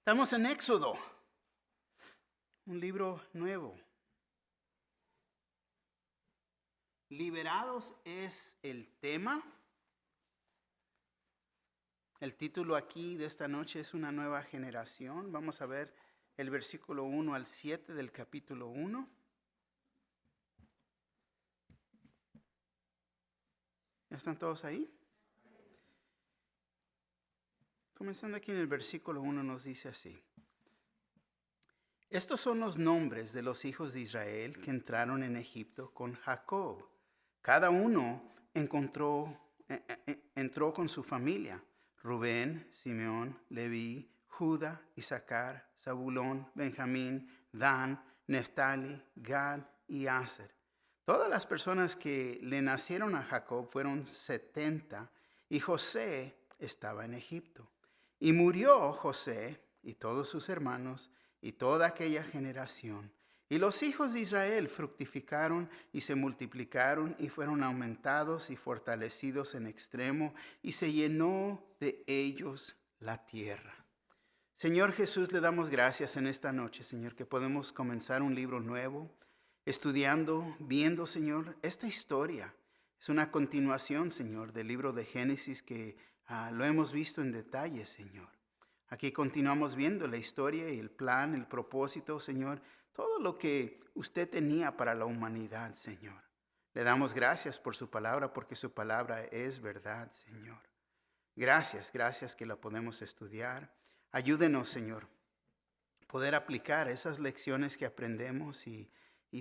Estamos en Éxodo, un libro nuevo. Liberados es el tema. El título aquí de esta noche es Una nueva generación. Vamos a ver el versículo 1 al 7 del capítulo 1. ¿Ya están todos ahí? Comenzando aquí en el versículo 1 nos dice así. Estos son los nombres de los hijos de Israel que entraron en Egipto con Jacob. Cada uno entró con su familia. Rubén, Simeón, Leví, Judá, Isaacar, Zabulón, Benjamín, Dan, Neftali, Gad y Aser. Todas las personas que le nacieron a Jacob fueron 70 y José estaba en Egipto. Y murió José y todos sus hermanos y toda aquella generación. Y los hijos de Israel fructificaron y se multiplicaron y fueron aumentados y fortalecidos en extremo y se llenó de ellos la tierra. Señor Jesús, le damos gracias en esta noche, Señor, que podemos comenzar un libro nuevo, estudiando, viendo, Señor, esta historia. Es una continuación, Señor, del libro de Génesis que lo hemos visto en detalle, Señor. Aquí continuamos viendo la historia y el plan, el propósito, Señor, todo lo que usted tenía para la humanidad, Señor. Le damos gracias por su palabra, porque su palabra es verdad, Señor. Gracias que la podemos estudiar. Ayúdenos, Señor, poder aplicar esas lecciones que aprendemos y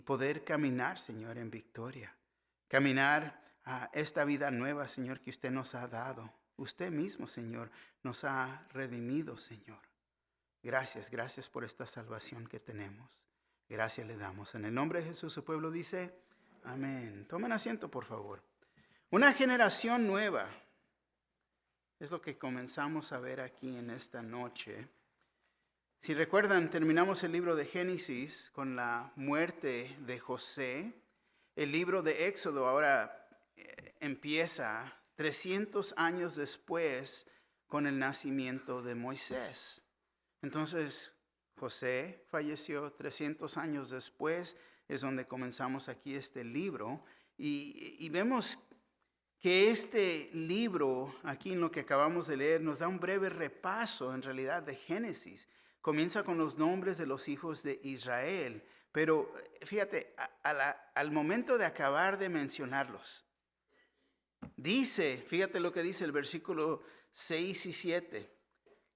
poder caminar, Señor, en victoria. Caminar a esta vida nueva, Señor, que usted nos ha dado. Usted mismo, Señor, nos ha redimido, Señor. Gracias por esta salvación que tenemos. Gracias le damos. En el nombre de Jesús, su pueblo dice, amén. Tomen asiento, por favor. Una generación nueva. Es lo que comenzamos a ver aquí en esta noche. Si recuerdan, terminamos el libro de Génesis con la muerte de José. El libro de Éxodo ahora empieza 300 años después con el nacimiento de Moisés. Entonces, José falleció 300 años después, es donde comenzamos aquí este libro. Y vemos que este libro, aquí en lo que acabamos de leer, nos da un breve repaso en realidad de Génesis. Comienza con los nombres de los hijos de Israel, pero fíjate, al momento de acabar de mencionarlos, dice, fíjate lo que dice el versículo 6 y 7.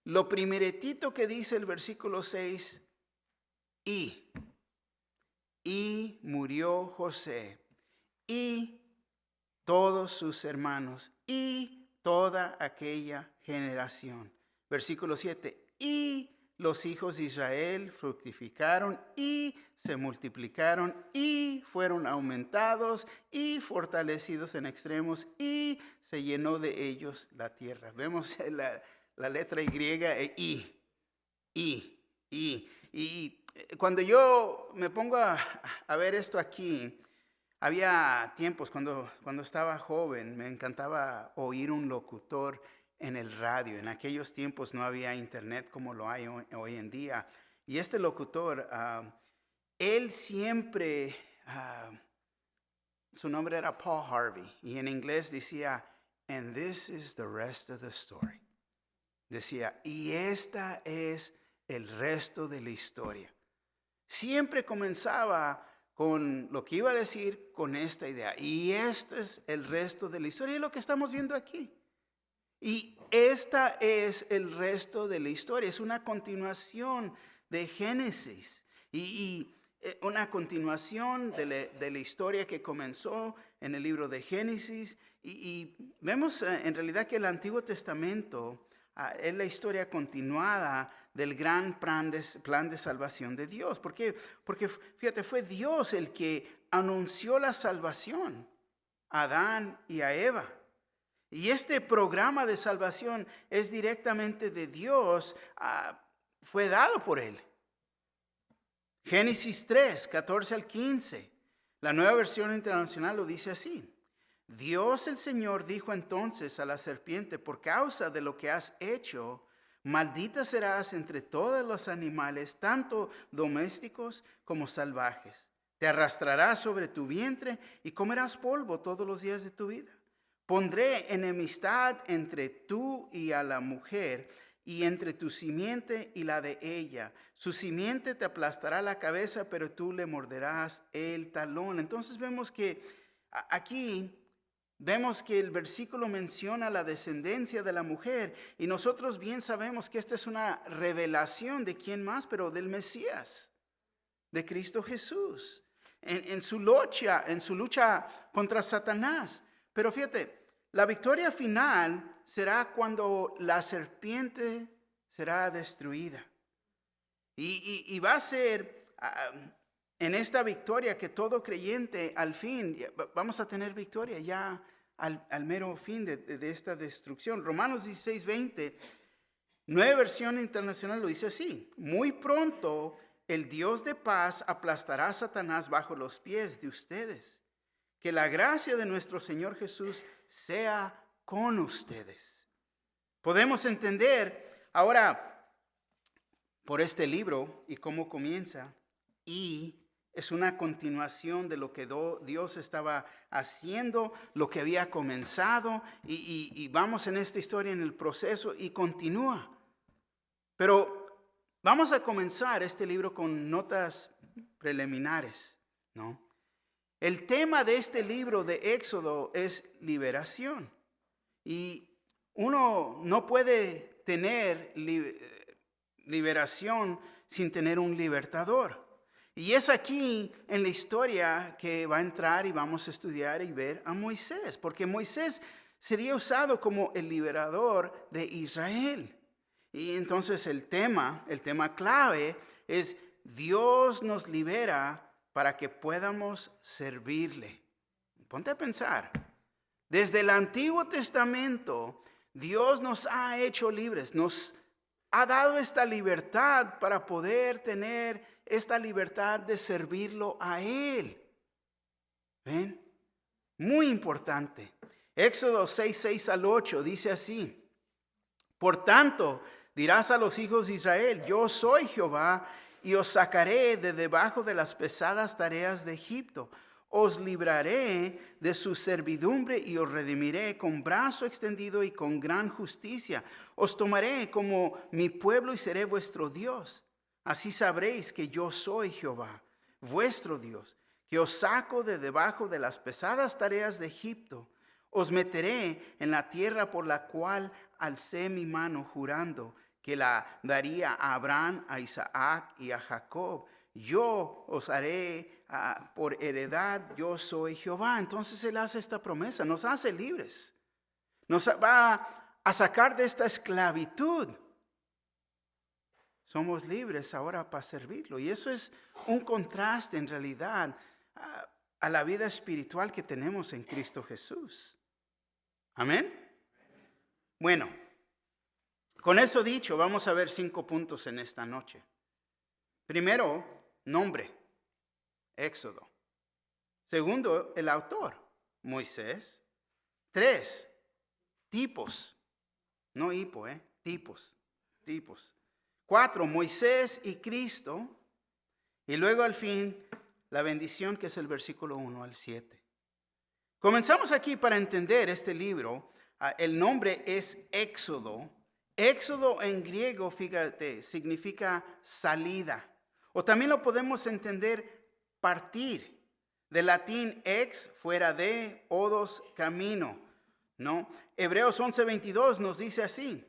Lo primeritito que dice el versículo 6, y murió José, y todos sus hermanos, y toda aquella generación. Versículo 7, y los hijos de Israel fructificaron y se multiplicaron y fueron aumentados y fortalecidos en extremos y se llenó de ellos la tierra. Vemos la letra Y, y cuando yo me pongo a ver esto aquí, había tiempos cuando estaba joven, me encantaba oír un locutor en el radio. En aquellos tiempos no había internet como lo hay hoy en día. Y este locutor, él siempre, su nombre era Paul Harvey. Y en inglés decía, and this is the rest of the story. Decía, y esta es el resto de la historia. Siempre comenzaba con lo que iba a decir con esta idea. Y esto es el resto de la historia. Y es lo que estamos viendo aquí. Y esta es el resto de la historia. Es una continuación de Génesis. Y una continuación de la historia que comenzó en el libro de Génesis. Y vemos en realidad que el Antiguo Testamento es la historia continuada del gran plan de salvación de Dios. ¿Por qué? Porque fíjate, fue Dios el que anunció la salvación a Adán y a Eva. Y este programa de salvación es directamente de Dios, fue dado por Él. Génesis 3, 14 al 15. La Nueva Versión Internacional lo dice así. Dios el Señor dijo entonces a la serpiente, por causa de lo que has hecho, Maldita serás entre todos los animales, tanto domésticos como salvajes. Te arrastrarás sobre tu vientre y comerás polvo todos los días de tu vida. Pondré enemistad entre tú y a la mujer, y entre tu simiente y la de ella. Su simiente te aplastará la cabeza, pero tú le morderás el talón. Entonces vemos que aquí el versículo menciona la descendencia de la mujer, y nosotros bien sabemos que esta es una revelación de quién más, pero del Mesías, de Cristo Jesús, en su lucha contra Satanás. Pero fíjate, la victoria final será cuando la serpiente será destruida. Y va a ser en esta victoria que todo creyente al fin, vamos a tener victoria ya al mero fin de esta destrucción. Romanos 16:20, Nueva Versión Internacional lo dice así: muy pronto el Dios de paz aplastará a Satanás bajo los pies de ustedes. Que la gracia de nuestro Señor Jesús sea con ustedes. Podemos entender ahora por este libro y cómo comienza, y es una continuación de lo que Dios estaba haciendo, lo que había comenzado, y vamos en esta historia en el proceso y continúa. Pero vamos a comenzar este libro con notas preliminares, ¿no? El tema de este libro de Éxodo es liberación. Y uno no puede tener liberación sin tener un libertador. Y es aquí en la historia que va a entrar y vamos a estudiar y ver a Moisés, porque Moisés sería usado como el liberador de Israel. Y entonces el tema clave es: Dios nos libera para que podamos servirle. Ponte a pensar. Desde el Antiguo Testamento, Dios nos ha hecho libres, nos ha dado esta libertad para poder tener esta libertad de servirlo a Él. ¿Ven? Muy importante. Éxodo 6:6-8 dice así: por tanto, dirás a los hijos de Israel: yo soy Jehová, y os sacaré de debajo de las pesadas tareas de Egipto. Os libraré de su servidumbre y os redimiré con brazo extendido y con gran justicia. Os tomaré como mi pueblo y seré vuestro Dios. Así sabréis que yo soy Jehová, vuestro Dios, que os saco de debajo de las pesadas tareas de Egipto. Os meteré en la tierra por la cual alcé mi mano jurando que la daría a Abraham, a Isaac y a Jacob. Yo os haré por heredad, yo soy Jehová. Entonces Él hace esta promesa, nos hace libres. Nos va a sacar de esta esclavitud. Somos libres ahora para servirlo. Y eso es un contraste en realidad a la vida espiritual que tenemos en Cristo Jesús. Amén. Bueno, con eso dicho, vamos a ver 5 puntos en esta noche. Primero, nombre, Éxodo. Segundo, el autor, Moisés. 3, tipos, no hipo, tipos. 4, Moisés y Cristo. Y luego al fin, la bendición, que es el versículo 1-7. Comenzamos aquí para entender este libro. El nombre es Éxodo. Éxodo en griego, fíjate, significa salida. O también lo podemos entender partir. De latín ex, fuera de, odos, camino, ¿no? Hebreos 11:22 nos dice así: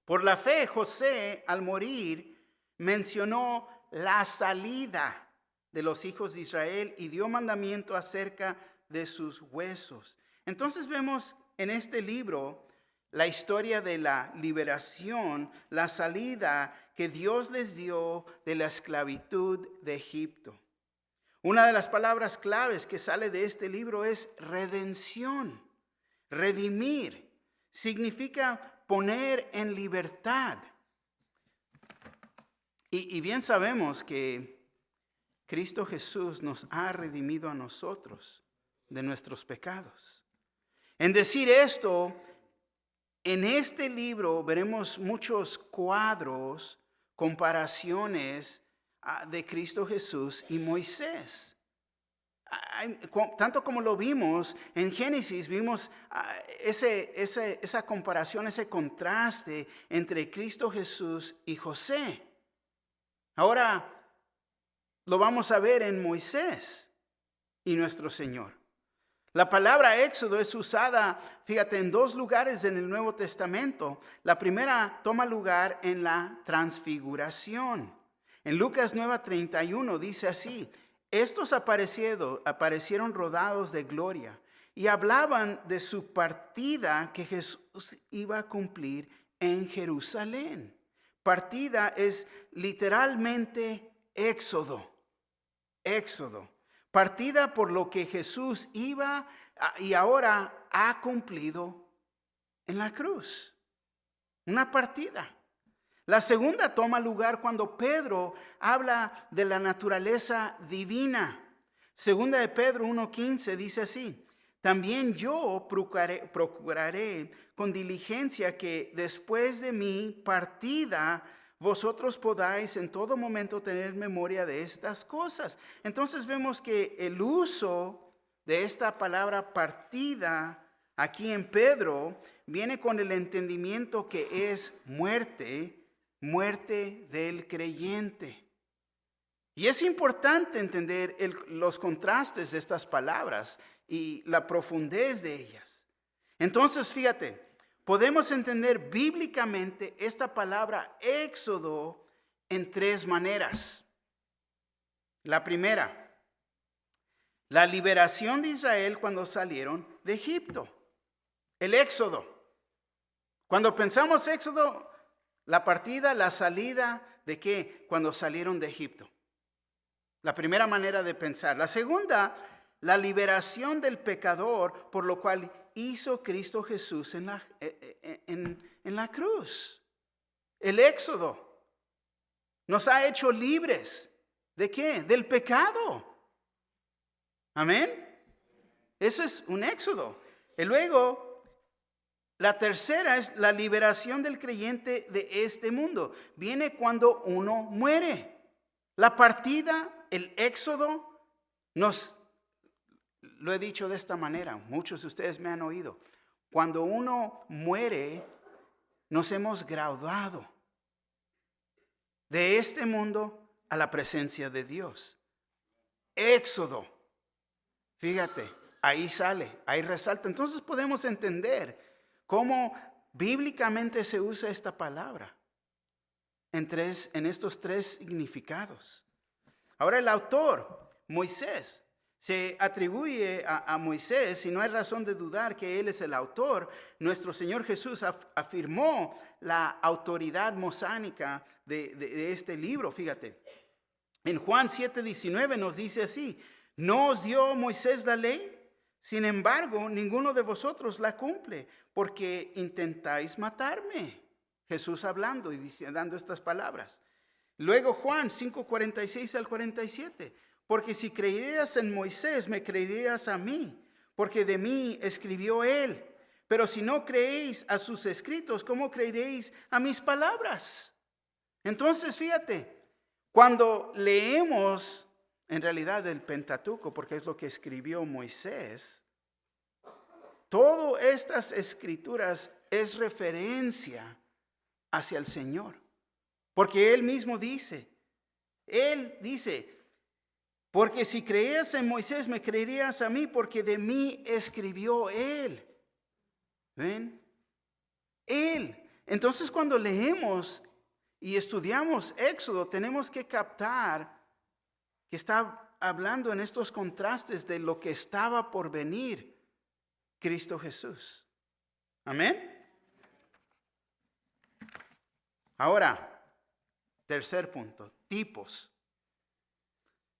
por la fe José al morir mencionó la salida de los hijos de Israel y dio mandamiento acerca de sus huesos. Entonces vemos en este libro la historia de la liberación, la salida que Dios les dio de la esclavitud de Egipto. Una de las palabras claves que sale de este libro es redención. Redimir significa poner en libertad. Y bien sabemos que Cristo Jesús nos ha redimido a nosotros de nuestros pecados. En decir esto, En este libro veremos muchos cuadros, comparaciones de Cristo Jesús y Moisés. Tanto como lo vimos en Génesis, vimos esa comparación, ese contraste entre Cristo Jesús y José. Ahora lo vamos a ver en Moisés y nuestro Señor. La palabra Éxodo es usada, fíjate, en 2 lugares en el Nuevo Testamento. La primera toma lugar en la transfiguración. En Lucas 9:31 dice así: estos aparecieron rodados de gloria y hablaban de su partida que Jesús iba a cumplir en Jerusalén. Partida es literalmente éxodo. Éxodo. Partida por lo que Jesús iba y ahora ha cumplido en la cruz. Una partida. La segunda toma lugar cuando Pedro habla de la naturaleza divina. Segunda de Pedro 1:15 dice así: también yo procuraré con diligencia que después de mi partida vosotros podáis en todo momento tener memoria de estas cosas. Entonces vemos que el uso de esta palabra partida aquí en Pedro viene con el entendimiento que es muerte del creyente. Y es importante entender los contrastes de estas palabras y la profundidad de ellas. Entonces, fíjate, podemos entender bíblicamente esta palabra éxodo en 3 maneras. La primera, la liberación de Israel cuando salieron de Egipto. El éxodo. Cuando pensamos éxodo, la partida, la salida, ¿de qué? Cuando salieron de Egipto. La primera manera de pensar. La segunda, la liberación del pecador, por lo cual hizo Cristo Jesús en la cruz. El éxodo nos ha hecho libres. ¿De qué? Del pecado. Amén. Eso es un éxodo. Y luego, la tercera es la liberación del creyente de este mundo. Viene cuando uno muere. La partida, el éxodo, lo he dicho de esta manera, muchos de ustedes me han oído. Cuando uno muere, nos hemos graduado de este mundo a la presencia de Dios. Éxodo. Fíjate, ahí sale, ahí resalta. Entonces podemos entender cómo bíblicamente se usa esta palabra en estos 3 significados. Ahora el autor, Moisés, se atribuye a Moisés, y no hay razón de dudar que él es el autor. Nuestro Señor Jesús afirmó la autoridad mosánica de este libro, fíjate. En Juan 7:19 nos dice así: ¿no os dio Moisés la ley? Sin embargo, ninguno de vosotros la cumple, porque intentáis matarme. Jesús hablando y dando estas palabras. Luego Juan 5:46 al 47. Porque si creyeras en Moisés, me creerías a mí, porque de mí escribió él. Pero si no creéis a sus escritos, ¿cómo creeréis a mis palabras? Entonces, fíjate, cuando leemos en realidad el Pentateuco, porque es lo que escribió Moisés, todas estas escrituras es referencia hacia el Señor. Porque Él mismo dice, porque si creías en Moisés, me creerías a mí, porque de mí escribió Él. ¿Ven? Él. Entonces cuando leemos y estudiamos Éxodo, tenemos que captar que está hablando en estos contrastes de lo que estaba por venir, Cristo Jesús. Amén. Ahora, tercer punto, tipos.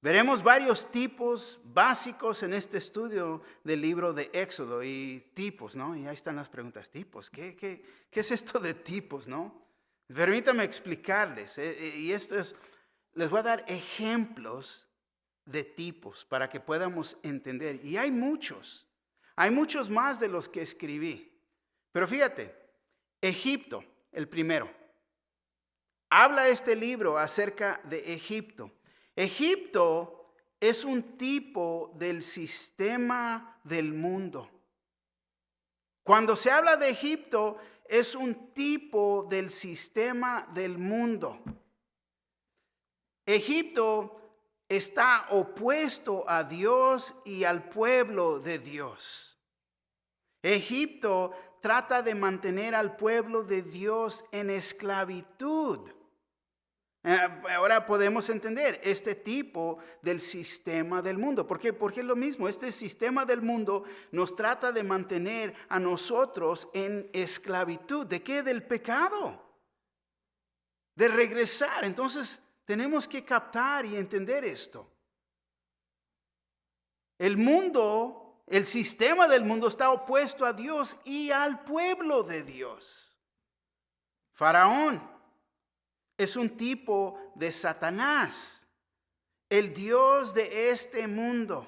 Veremos varios tipos básicos en este estudio del libro de Éxodo y tipos, ¿no? Y ahí están las preguntas, tipos. ¿Qué es esto de tipos, no? Permítame explicarles. Les voy a dar ejemplos de tipos para que podamos entender. Y hay muchos más de los que escribí. Pero fíjate, Egipto, el primero. Habla este libro acerca de Egipto. Egipto es un tipo del sistema del mundo. Cuando se habla de Egipto, es un tipo del sistema del mundo. Egipto está opuesto a Dios y al pueblo de Dios. Egipto trata de mantener al pueblo de Dios en esclavitud. Ahora podemos entender este tipo del sistema del mundo. ¿Por qué? Porque es lo mismo. Este sistema del mundo nos trata de mantener a nosotros en esclavitud. ¿De qué? Del pecado. De regresar. Entonces tenemos que captar y entender esto. El mundo, el sistema del mundo está opuesto a Dios y al pueblo de Dios. Faraón es un tipo de Satanás, el Dios de este mundo.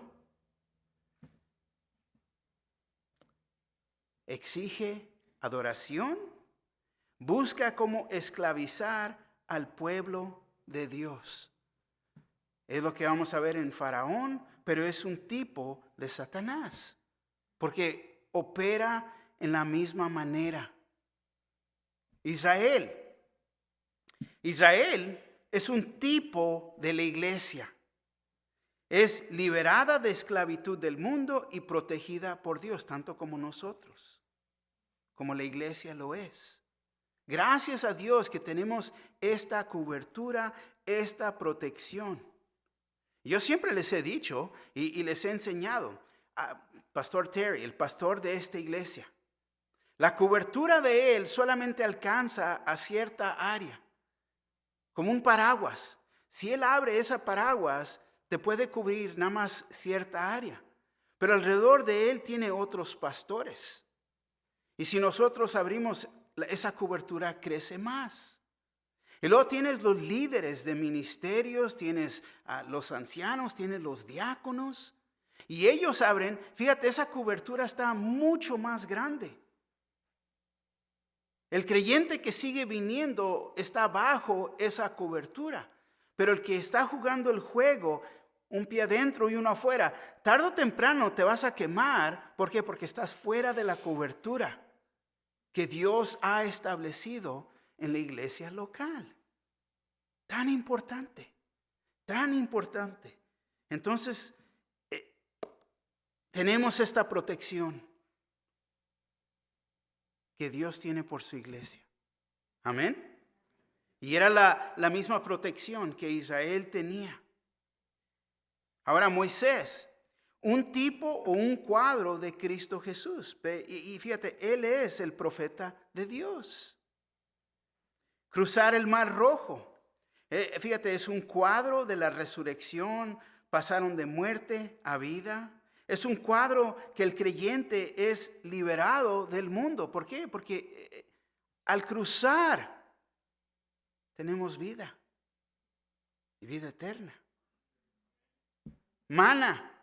Exige adoración, busca cómo esclavizar al pueblo de Dios. Es lo que vamos a ver en Faraón, pero es un tipo de Satanás, porque opera en la misma manera. Israel es un tipo de la iglesia. Es liberada de esclavitud del mundo y protegida por Dios, tanto como nosotros, como la iglesia lo es. Gracias a Dios que tenemos esta cobertura, esta protección. Yo siempre les he dicho y les he enseñado a Pastor Terry, el pastor de esta iglesia. La cobertura de él solamente alcanza a cierta área, como un paraguas. Si él abre esa paraguas, te puede cubrir nada más cierta área. Pero alrededor de él tiene otros pastores. Y si nosotros abrimos esa cobertura, crece más. Y luego tienes los líderes de ministerios, tienes a los ancianos, tienes los diáconos. Y ellos abren, fíjate, esa cobertura está mucho más grande. El creyente que sigue viniendo está bajo esa cobertura. Pero el que está jugando el juego, un pie adentro y uno afuera, tarde o temprano te vas a quemar. ¿Por qué? Porque estás fuera de la cobertura que Dios ha establecido en la iglesia local. Tan importante, tan importante. Entonces, tenemos esta protección que Dios tiene por su iglesia. Amén. Y era la misma protección que Israel tenía. Ahora Moisés, un tipo o un cuadro de Cristo Jesús. Y fíjate, él es el profeta de Dios. Cruzar el Mar Rojo. Fíjate, es un cuadro de la resurrección. Pasaron de muerte a vida. Es un cuadro que el creyente es liberado del mundo. ¿Por qué? Porque al cruzar tenemos vida y vida eterna. Maná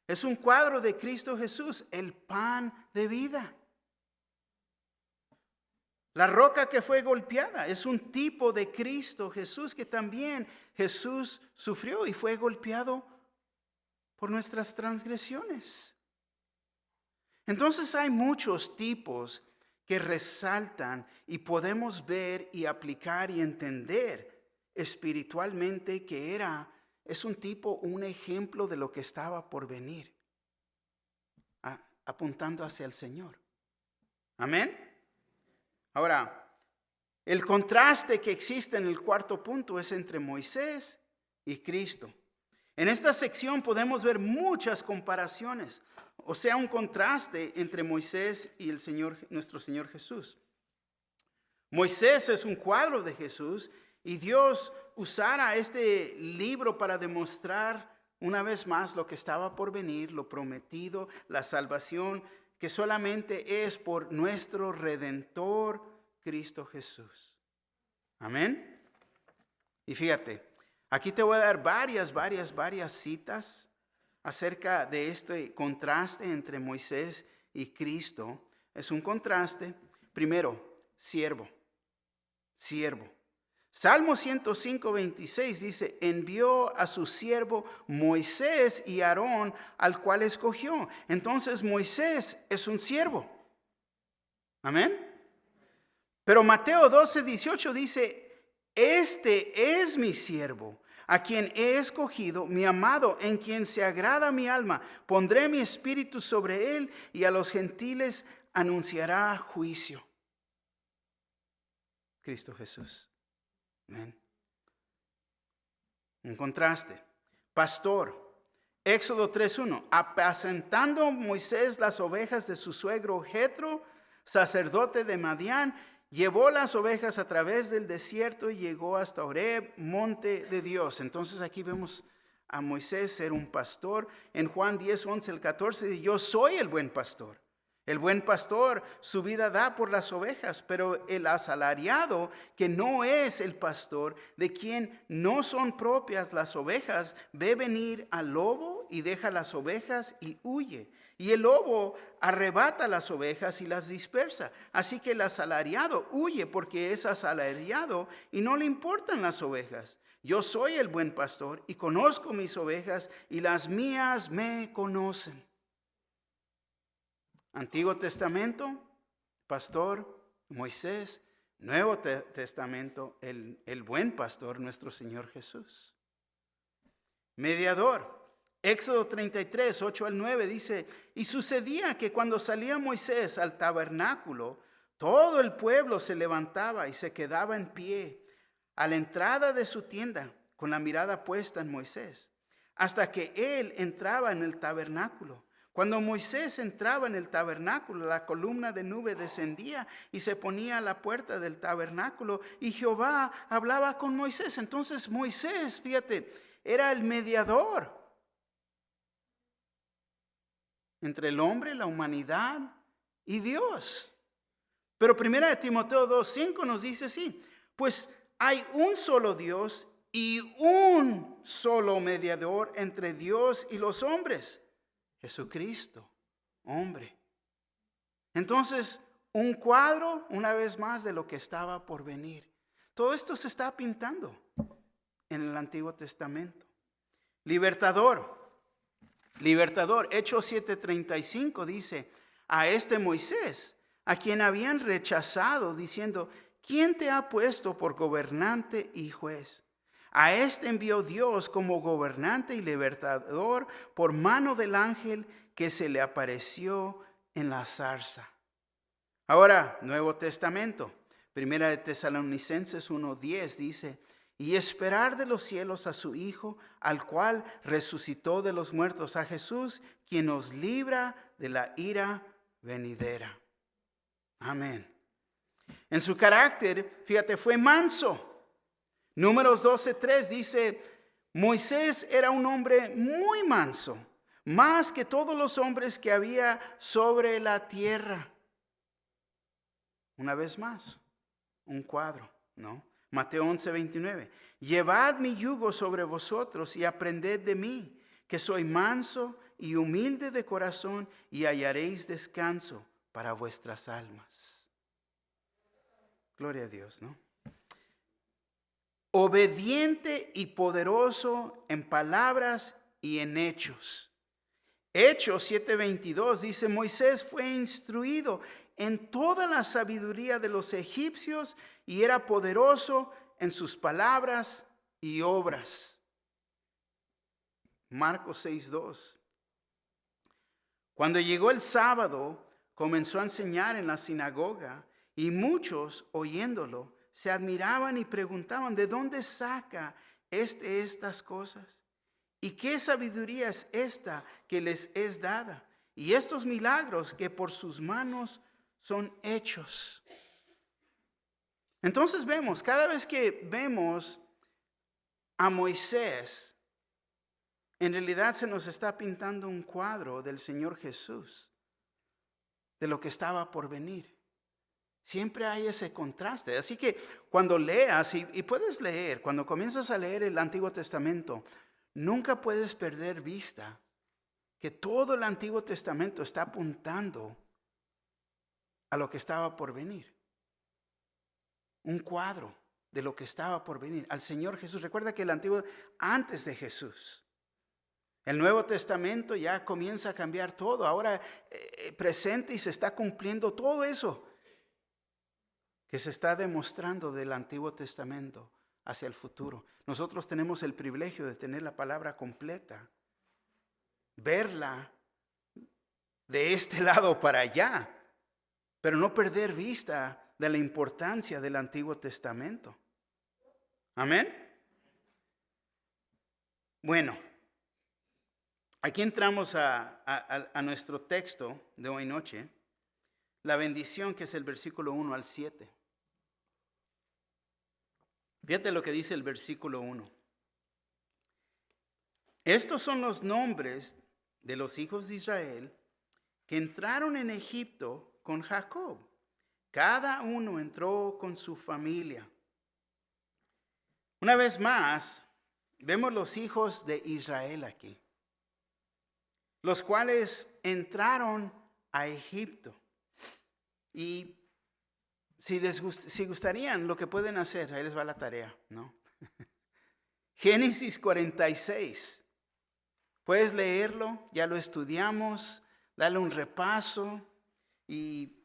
es un cuadro de Cristo Jesús, el pan de vida. La roca que fue golpeada es un tipo de Cristo Jesús, que también Jesús sufrió y fue golpeado por nuestras transgresiones. Entonces hay muchos tipos que resaltan y podemos ver y aplicar y entender espiritualmente que es un tipo, un ejemplo de lo que estaba por venir, apuntando hacia el Señor. Amén. Ahora, el contraste que existe en el cuarto punto es entre Moisés y Cristo. En esta sección podemos ver muchas comparaciones, o sea, un contraste entre Moisés y el Señor, nuestro Señor Jesús. Moisés es un cuadro de Jesús y Dios usara este libro para demostrar una vez más lo que estaba por venir, lo prometido, la salvación que solamente es por nuestro Redentor Cristo Jesús. Amén. Y fíjate, aquí te voy a dar varias citas acerca de este contraste entre Moisés y Cristo. Es un contraste. Primero, siervo. Siervo. Salmo 105:26 dice, envió a su siervo Moisés y Aarón, al cual escogió. Entonces Moisés es un siervo. Amén. Pero Mateo 12:18 dice, este es mi siervo, a quien he escogido, mi amado, en quien se agrada mi alma. Pondré mi espíritu sobre él y a los gentiles anunciará juicio. Cristo Jesús. Amén. Un contraste. Pastor. Éxodo 3:1. Apacentando Moisés las ovejas de su suegro Jetro, sacerdote de Madián, llevó las ovejas a través del desierto y llegó hasta Horeb, monte de Dios. Entonces aquí vemos a Moisés ser un pastor. En Juan 10:11-14 dice, yo soy el buen pastor. El buen pastor su vida da por las ovejas, pero el asalariado, que no es el pastor, de quien no son propias las ovejas, ve venir al lobo y deja las ovejas y huye. Y el lobo arrebata las ovejas y las dispersa. Así que el asalariado huye porque es asalariado y no le importan las ovejas. Yo soy el buen pastor y conozco mis ovejas y las mías me conocen. Antiguo Testamento, pastor Moisés. Nuevo Testamento, el buen pastor, nuestro Señor Jesús. Mediador. Éxodo 33:8-9 dice, y sucedía que cuando salía Moisés al tabernáculo, todo el pueblo se levantaba y se quedaba en pie a la entrada de su tienda con la mirada puesta en Moisés, hasta que él entraba en el tabernáculo. Cuando Moisés entraba en el tabernáculo, la columna de nube descendía y se ponía a la puerta del tabernáculo y Jehová hablaba con Moisés. Entonces Moisés, fíjate, era el mediador entre el hombre, la humanidad y Dios. Pero 1 Timoteo 2:5 nos dice así, pues hay un solo Dios y un solo mediador entre Dios y los hombres, Jesucristo, hombre. Entonces, un cuadro, una vez más, de lo que estaba por venir. Todo esto se está pintando en el Antiguo Testamento. Libertador. Hechos 7:35 dice, a este Moisés, a quien habían rechazado, diciendo, ¿quién te ha puesto por gobernante y juez? A este envió Dios como gobernante y libertador por mano del ángel que se le apareció en la zarza. Ahora, Nuevo Testamento, 1 de Tesalonicenses 1:10 dice, y esperar de los cielos a su Hijo, al cual resucitó de los muertos, a Jesús, quien nos libra de la ira venidera. Amén. En su carácter, fíjate, fue manso. Números 12:3 dice, Moisés era un hombre muy manso, más que todos los hombres que había sobre la tierra. Una vez más, un cuadro, ¿no? Mateo 11:29, llevad mi yugo sobre vosotros y aprended de mí, que soy manso y humilde de corazón, y hallaréis descanso para vuestras almas. Gloria a Dios, ¿no? Obediente y poderoso en palabras y en hechos. Hechos 7:22 dice, Moisés fue instruido en toda la sabiduría de los egipcios y era poderoso en sus palabras y obras. Marcos 6:2. Cuando llegó el sábado, comenzó a enseñar en la sinagoga y muchos, oyéndolo, se admiraban y preguntaban, ¿de dónde saca estas cosas? ¿Y qué sabiduría es esta que les es dada? Y estos milagros que por sus manos son hechos. Entonces vemos, cada vez que vemos a Moisés, en realidad se nos está pintando un cuadro del Señor Jesús, de lo que estaba por venir. Siempre hay ese contraste. Así que cuando leas, y puedes leer, cuando comienzas a leer el Antiguo Testamento, nunca puedes perder vista que todo el Antiguo Testamento está apuntando a lo que estaba por venir. un cuadro de lo que estaba por venir, al Señor Jesús. Recuerda que el Antiguo, antes de Jesús. El Nuevo Testamento ya comienza a cambiar todo. Ahora presente y se está cumpliendo todo eso que se está demostrando del Antiguo Testamento hacia el futuro. Nosotros tenemos el privilegio de tener la palabra completa, verla de este lado para allá, pero no perder vista de la importancia del Antiguo Testamento. Amén. Bueno, aquí entramos a nuestro texto de hoy noche, la bendición, que es el versículo 1 al 7. Fíjate lo que dice el versículo 1. Estos son los nombres de los hijos de Israel que entraron en Egipto con Jacob. Cada uno entró con su familia. Una vez más, vemos los hijos de Israel aquí, los cuales entraron a Egipto. Y si gustarían, lo que pueden hacer, ahí les va la tarea, ¿no? Génesis 46. Puedes leerlo, ya lo estudiamos, darle un repaso y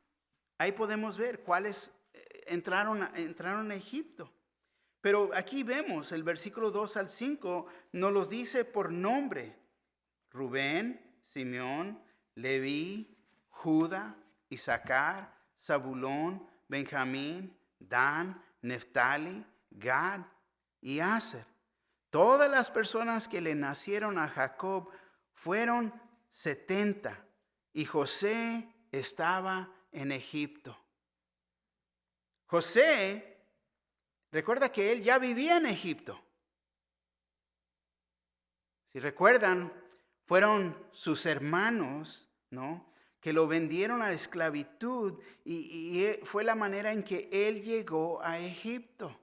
ahí podemos ver cuáles entraron a Egipto. Pero aquí vemos el versículo 2 al 5, nos los dice por nombre: Rubén, Simeón, Leví, Judá, Isaacar, Zabulón, Benjamín, Dan, Neftali, Gad y Aser. Todas las personas que le nacieron a Jacob fueron 70, y José estaba en Egipto. José, recuerda que él ya vivía en Egipto. Si recuerdan, fueron sus hermanos, ¿no?, que lo vendieron a esclavitud y fue la manera en que él llegó a Egipto.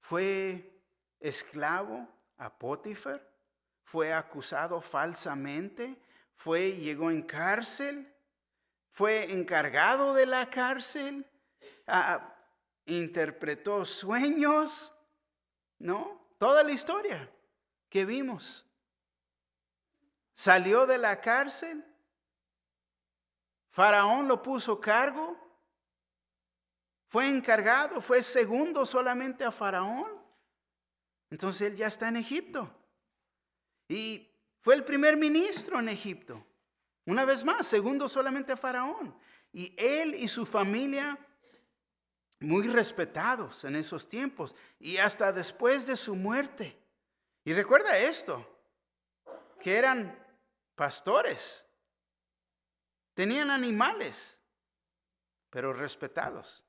Fue esclavo a Potifar, fue acusado falsamente, llegó en cárcel, fue encargado de la cárcel, interpretó sueños, ¿no? Toda la historia que vimos. Salió de la cárcel. Faraón lo puso cargo, fue encargado, fue segundo solamente a Faraón. Entonces él ya está en Egipto. Y fue el primer ministro en Egipto. Una vez más, segundo solamente a Faraón. Y él y su familia, muy respetados en esos tiempos y hasta después de su muerte. Y recuerda esto, que eran pastores. Tenían animales, pero respetados.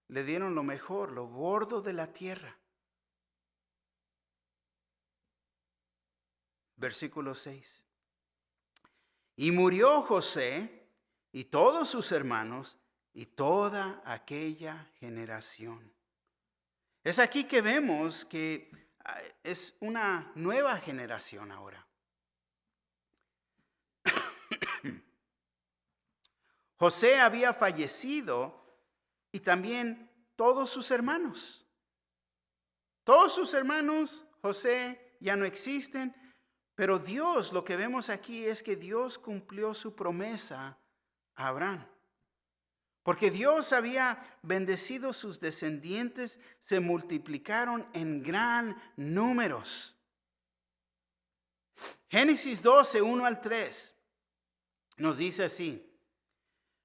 Le dieron lo mejor, lo gordo de la tierra. Versículo 6. Y murió José y todos sus hermanos y toda aquella generación. Es aquí que vemos que es una nueva generación ahora. José había fallecido y también todos sus hermanos. Todos sus hermanos, José, ya no existen, pero Dios, lo que vemos aquí es que Dios cumplió su promesa a Abraham. Porque Dios había bendecido sus descendientes, se multiplicaron en gran números. Génesis 12, 1 al 3, nos dice así.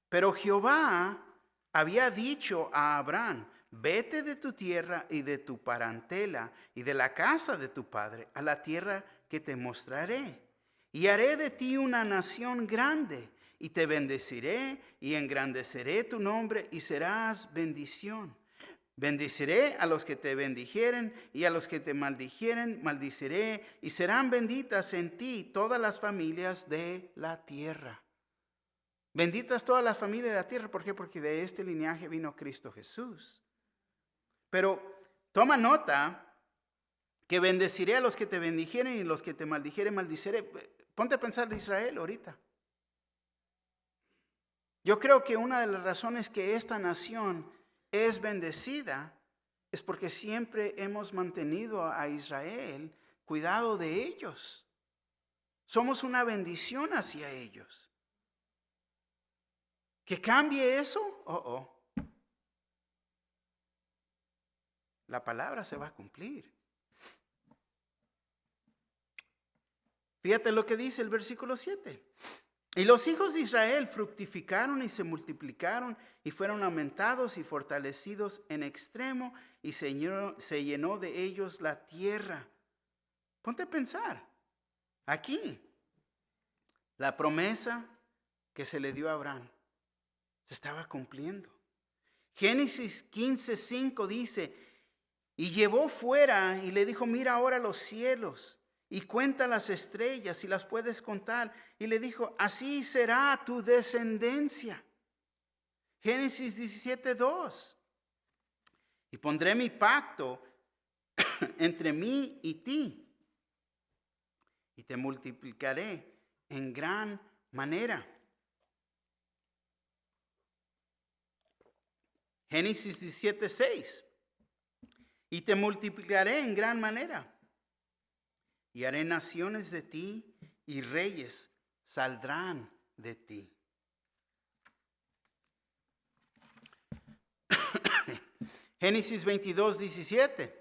Pero Jehová había dicho a Abraham: vete de tu tierra y de tu parentela y de la casa de tu padre a la tierra que te mostraré. Y haré de ti una nación grande, y te bendeciré y engrandeceré tu nombre y serás bendición. Bendiciré a los que te bendijeren y a los que te maldijeren maldiciré, y serán benditas en ti todas las familias de la tierra. Benditas todas las familias de la tierra. ¿Por qué? Porque de este linaje vino Cristo Jesús. Pero toma nota que bendeciré a los que te bendijeren y los que te maldijeren maldiciré. Ponte a pensar de Israel ahorita. Yo creo que una de las razones que esta nación es bendecida es porque siempre hemos mantenido a Israel cuidado de ellos. Somos una bendición hacia ellos. ¿Que cambie eso? La palabra se va a cumplir. Fíjate lo que dice el versículo 7. Y los hijos de Israel fructificaron y se multiplicaron y fueron aumentados y fortalecidos en extremo y se llenó de ellos la tierra. Ponte a pensar, aquí, la promesa que se le dio a Abraham se estaba cumpliendo. Génesis 15:5 dice, y llevó fuera y le dijo, mira ahora los cielos y cuenta las estrellas si las puedes contar. Y le dijo, así será tu descendencia. Génesis 17:2. Y pondré mi pacto entre mí y ti, y te multiplicaré en gran manera. Génesis 17:6. Y te multiplicaré en gran manera. Y haré naciones de ti y reyes saldrán de ti. Génesis 22:17.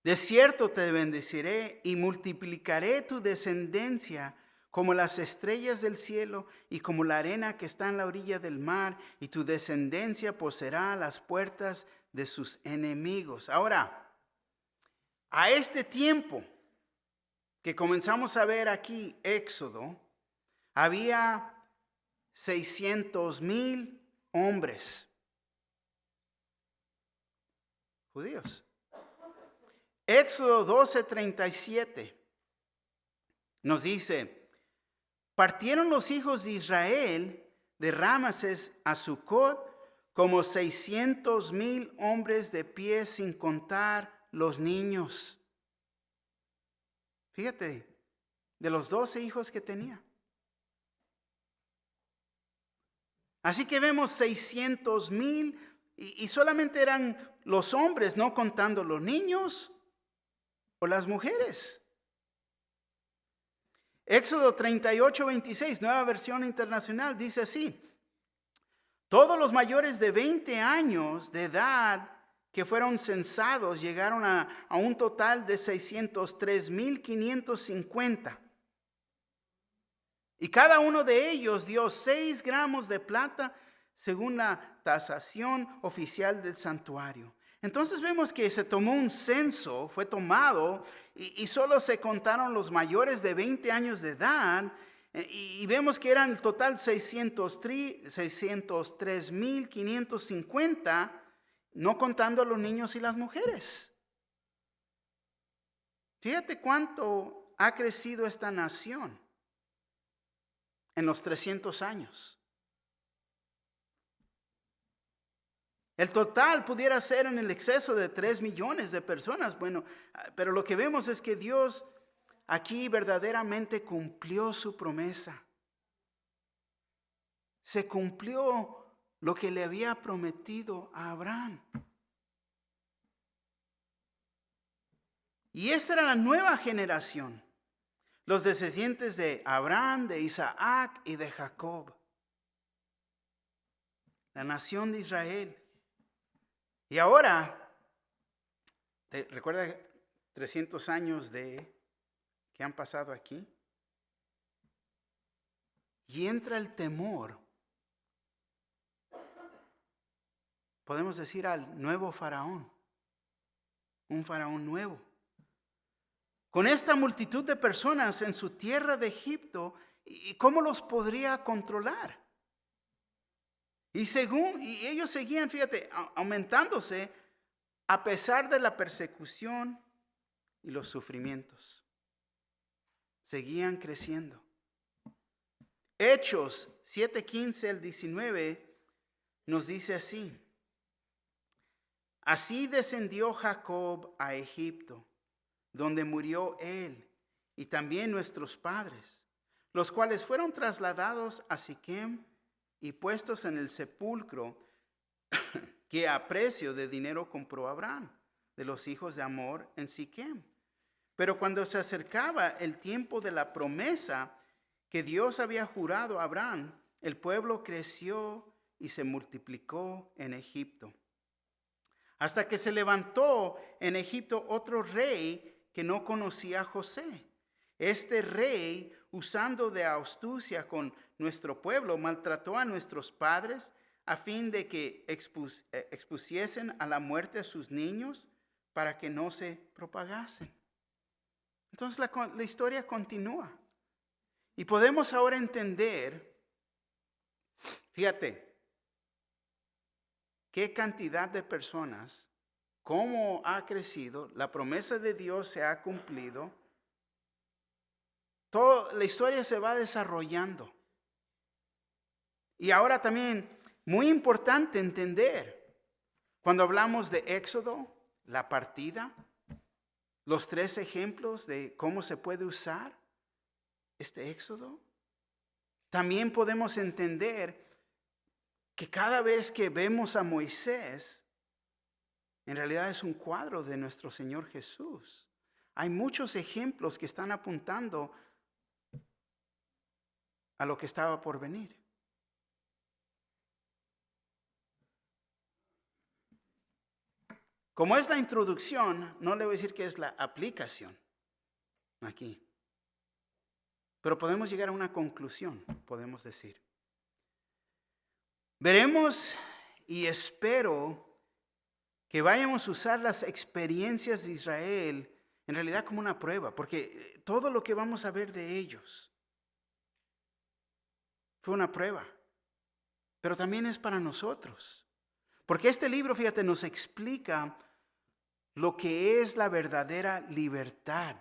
De cierto te bendeciré y multiplicaré tu descendencia como las estrellas del cielo y como la arena que está en la orilla del mar, y tu descendencia poseerá las puertas de sus enemigos. Ahora, a este tiempo que comenzamos a ver aquí, Éxodo, había 600,000 hombres judíos. Éxodo 12:37 nos dice, partieron los hijos de Israel de Rameses a Sucot como 600,000 hombres de pie, sin contar los niños. Fíjate, de los 12 hijos que tenía. Así que vemos 600,000 y solamente eran los hombres, no contando los niños o las mujeres. Éxodo 38:26, Nueva Versión Internacional, dice así: todos los mayores de 20 años de edad que fueron censados llegaron a un total de 603,550. Y cada uno de ellos dio 6 gramos de plata según la tasación oficial del santuario. Entonces vemos que se tomó un censo, fue tomado, y solo se contaron los mayores de 20 años de edad, y vemos que eran en total 603,550, no contando a los niños y las mujeres. Fíjate cuánto ha crecido esta nación en los 300 años. El total pudiera ser en el exceso de 3 millones de personas. Bueno, pero lo que vemos es que Dios aquí verdaderamente cumplió su promesa. Se cumplió lo que le había prometido a Abraham. Y esta era la nueva generación, los descendientes de Abraham, de Isaac y de Jacob. La nación de Israel. Y ahora, ¿recuerda 300 años que han pasado aquí? Y entra el temor, podemos decir, al nuevo faraón, un faraón nuevo. Con esta multitud de personas en su tierra de Egipto, ¿y cómo los podría controlar? Y ellos seguían, fíjate, aumentándose a pesar de la persecución y los sufrimientos. Seguían creciendo. Hechos 7:15 al 19 nos dice así: así descendió Jacob a Egipto, donde murió él y también nuestros padres, los cuales fueron trasladados a Siquem y puestos en el sepulcro que a precio de dinero compró Abraham de los hijos de Hamor en Siquem. Pero cuando se acercaba el tiempo de la promesa que Dios había jurado a Abraham, el pueblo creció y se multiplicó en Egipto, hasta que se levantó en Egipto otro rey que no conocía a José. Este rey, usando de astucia con nuestro pueblo, maltrató a nuestros padres a fin de que expusiesen a la muerte a sus niños para que no se propagasen. Entonces la historia continúa. Y podemos ahora entender, fíjate, qué cantidad de personas, cómo ha crecido, la promesa de Dios se ha cumplido. Toda la historia se va desarrollando. Y ahora también, muy importante entender, cuando hablamos de Éxodo, la partida, los 3 ejemplos de cómo se puede usar este Éxodo, también podemos entender que cada vez que vemos a Moisés, en realidad es un cuadro de nuestro Señor Jesús. Hay muchos ejemplos que están apuntando a lo que estaba por venir. Como es la introducción, no le voy a decir que es la aplicación aquí. Pero podemos llegar a una conclusión, podemos decir. Veremos y espero que vayamos a usar las experiencias de Israel en realidad como una prueba, porque todo lo que vamos a ver de ellos fue una prueba, pero también es para nosotros. Porque este libro, fíjate, nos explica lo que es la verdadera libertad,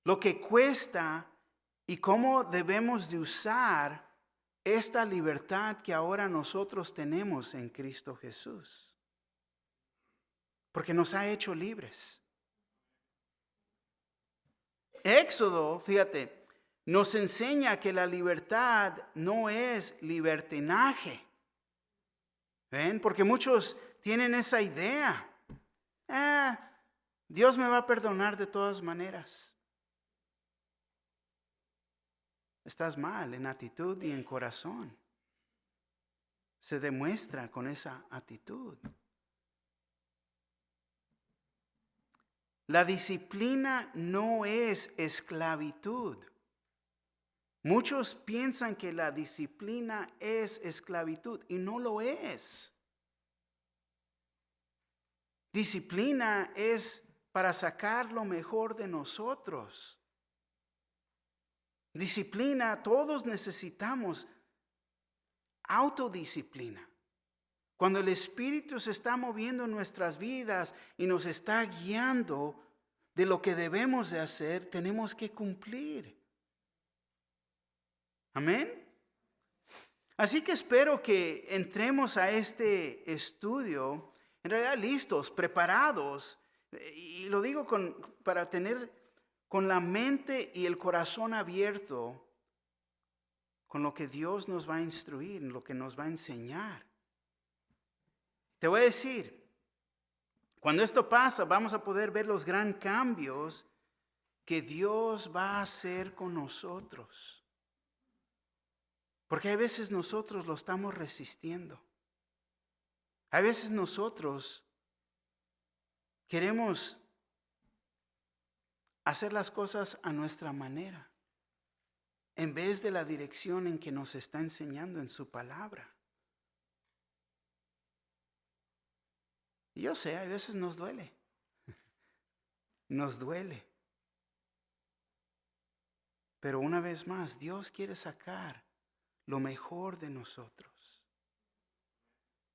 lo que cuesta y cómo debemos de usar esta libertad que ahora nosotros tenemos en Cristo Jesús. Porque nos ha hecho libres. Éxodo, fíjate, nos enseña que la libertad no es libertinaje. ¿Ven? Porque muchos tienen esa idea. Dios me va a perdonar de todas maneras. Estás mal en actitud y en corazón. Se demuestra con esa actitud. La disciplina no es esclavitud. Muchos piensan que la disciplina es esclavitud y no lo es. Disciplina es para sacar lo mejor de nosotros. Disciplina, todos necesitamos autodisciplina. Cuando el Espíritu se está moviendo en nuestras vidas y nos está guiando de lo que debemos de hacer, tenemos que cumplir. Amén. Así que espero que entremos a este estudio, en realidad listos, preparados, y lo digo para tener con la mente y el corazón abierto con lo que Dios nos va a instruir, lo que nos va a enseñar. Te voy a decir, cuando esto pasa, vamos a poder ver los gran cambios que Dios va a hacer con nosotros. Porque hay veces nosotros lo estamos resistiendo. Hay veces nosotros queremos hacer las cosas a nuestra manera, en vez de la dirección en que nos está enseñando en su palabra. Y yo sé, a veces nos duele. Nos duele. Pero una vez más, Dios quiere sacar lo mejor de nosotros.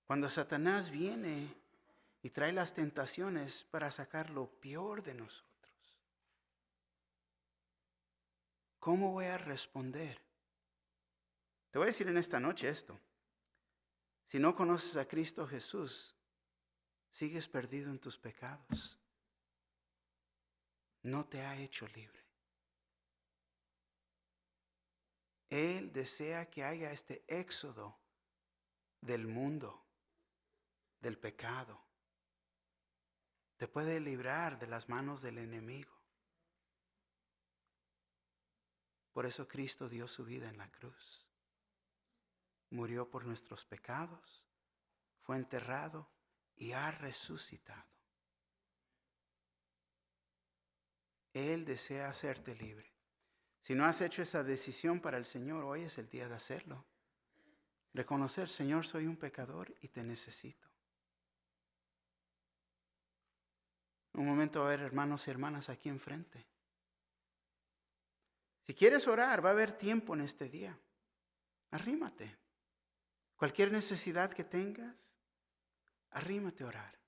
Cuando Satanás viene y trae las tentaciones para sacar lo peor de nosotros, ¿cómo voy a responder? Te voy a decir en esta noche esto. Si no conoces a Cristo Jesús, sigues perdido en tus pecados. No te ha hecho libre. Él desea que haya este éxodo del mundo, del pecado. Te puede librar de las manos del enemigo. Por eso Cristo dio su vida en la cruz. Murió por nuestros pecados, fue enterrado y ha resucitado. Él desea hacerte libre. Si no has hecho esa decisión para el Señor, hoy es el día de hacerlo. Reconocer, Señor, soy un pecador y te necesito. Un momento va a haber hermanos y hermanas aquí enfrente. Si quieres orar, va a haber tiempo en este día. Arrímate. Cualquier necesidad que tengas, arrímate a orar.